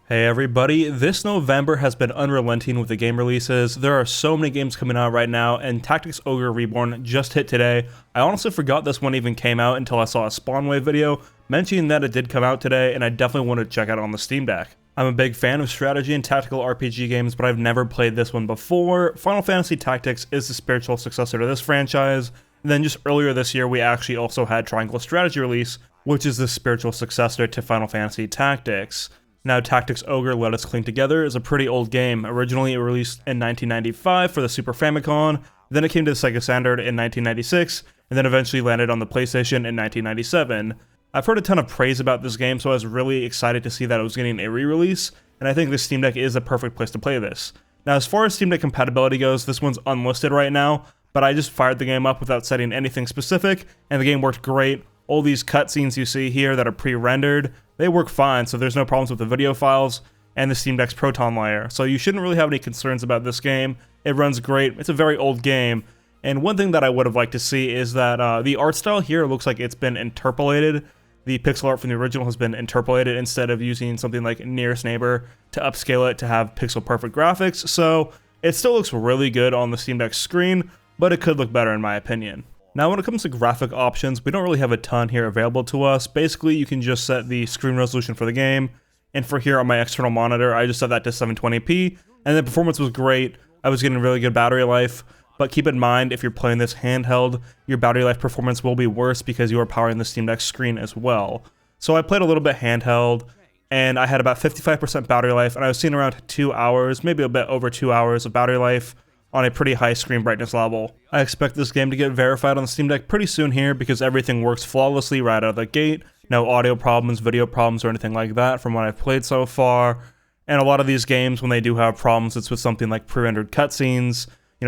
Hey everybody, this November has been unrelenting with the game releases. There are so many games coming out right now, and Tactics Ogre Reborn just hit today. I honestly forgot this one even came out until I saw a Spawnwave video mentioning that it did come out today, and I definitely want to check out on the Steam Deck. I'm a big fan of strategy and tactical RPG games, but I've never played this one before. Final Fantasy Tactics is the spiritual successor to this franchise. And then just earlier this year, we actually also had Chronicle Strategy release, which is the spiritual successor to Final Fantasy Tactics. Now, Tactics Ogre Let Us Cling Together is a pretty old game. Originally, it released in 1995 for the Super Famicom, then it came to the Sega Standard in 1996, and then eventually landed on the PlayStation in 1997. I've heard a ton of praise about this game, so I was really excited to see that it was getting a re-release, and I think the Steam Deck is the perfect place to play this. Now, as far as Steam Deck compatibility goes, this one's unlisted right now, but I just fired the game up without setting anything specific, and the game worked great. All these cutscenes you see here that are pre-rendered, they work fine, so there's no problems with the video files and the Steam Deck's Proton layer. So you shouldn't really have any concerns about this game. It runs great. It's a very old game. And one thing that I would have liked to see is that the art style here looks like it's been interpolated. The pixel art from the original has been interpolated instead of using something like Nearest Neighbor to upscale it to have pixel perfect graphics. So it still looks really good on the Steam Deck screen, but it could look better in my opinion. Now, when it comes to graphic options, we don't really have a ton here available to us. Basically, you can just set the screen resolution for the game, and for here on my external monitor, I just set that to 720p, and the performance was great. I was getting really good battery life, but keep in mind, if you're playing this handheld, your battery life performance will be worse because you are powering the Steam Deck screen as well. So I played a little bit handheld, and I had about 55% battery life, and I was seeing around 2 hours, maybe a bit over 2 hours of battery life, on a pretty high screen brightness level. I expect this game to get verified on the Steam Deck pretty soon here because everything works flawlessly right out of the gate. No audio problems, video problems, or anything like that from what I've played so far. And a lot of these games, when they do have problems, it's with something like pre-rendered cutscenes,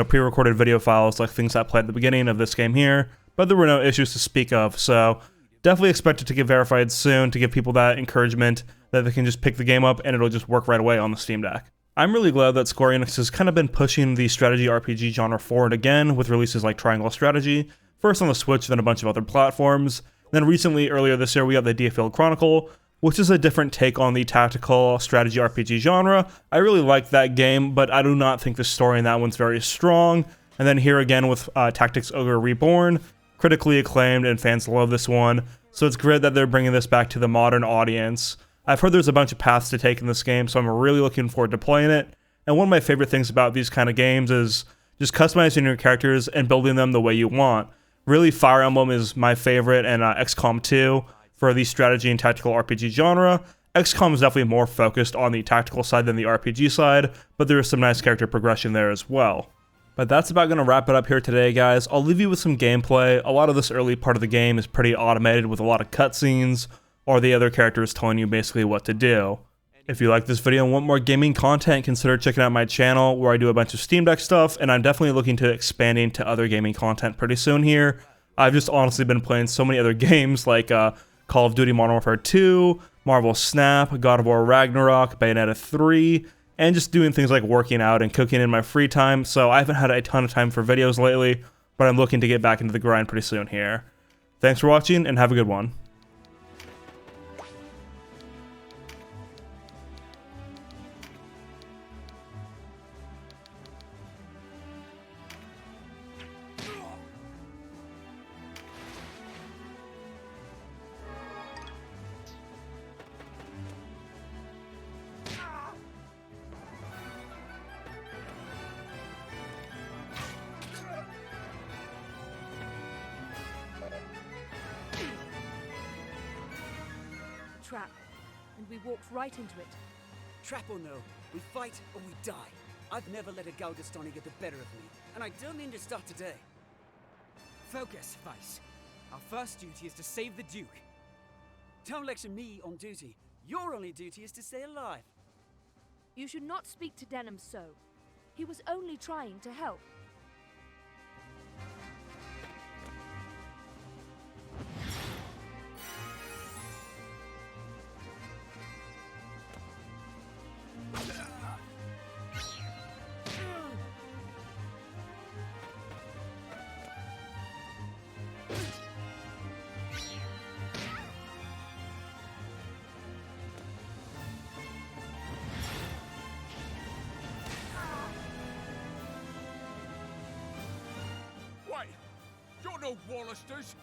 pre-recorded video files, like things that played at the beginning of this game here, but there were no issues to speak of, so definitely expect it to get verified soon to give people that encouragement that they can just pick the game up and it'll just work right away on the Steam Deck. I'm really glad that Square Enix has kind of been pushing the strategy RPG genre forward again with releases like Triangle Strategy, first on the Switch, then a bunch of other platforms. Then recently, earlier this year, we got the DioField Chronicle, which is a different take on the tactical strategy RPG genre. I really like that game, but I do not think the story in that one's very strong. And then here again with Tactics Ogre Reborn, critically acclaimed and fans love this one, so it's great that they're bringing this back to the modern audience. I've heard there's a bunch of paths to take in this game, so I'm really looking forward to playing it. And one of my favorite things about these kind of games is just customizing your characters and building them the way you want. Really, Fire Emblem is my favorite, and XCOM 2 for the strategy and tactical RPG genre. XCOM is definitely more focused on the tactical side than the RPG side, but there is some nice character progression there as well. But that's about going to wrap it up here today, guys. I'll leave you with some gameplay. A lot of this early part of the game is pretty automated with a lot of cutscenes, or the other characters telling you basically what to do. If you like this video and want more gaming content, consider checking out my channel where I do a bunch of Steam Deck stuff, and I'm definitely looking to expanding to other gaming content pretty soon here. I've just honestly been playing so many other games like Call of Duty Modern Warfare 2, Marvel Snap, God of War Ragnarok, Bayonetta 3, and just doing things like working out and cooking in my free time, so I haven't had a ton of time for videos lately, but I'm looking to get back into the grind pretty soon here. Thanks for watching, and have a good one. Trap, and we walked right into it. Trap or no, we fight or we die. I've never let a Galgastani get the better of me, and I don't mean to start today. Focus, Vice. Our first duty is to save the Duke. Don't lecture me on duty. Your only duty is to stay alive. You should not speak to Denham so. He was only trying to help. no Wallisters.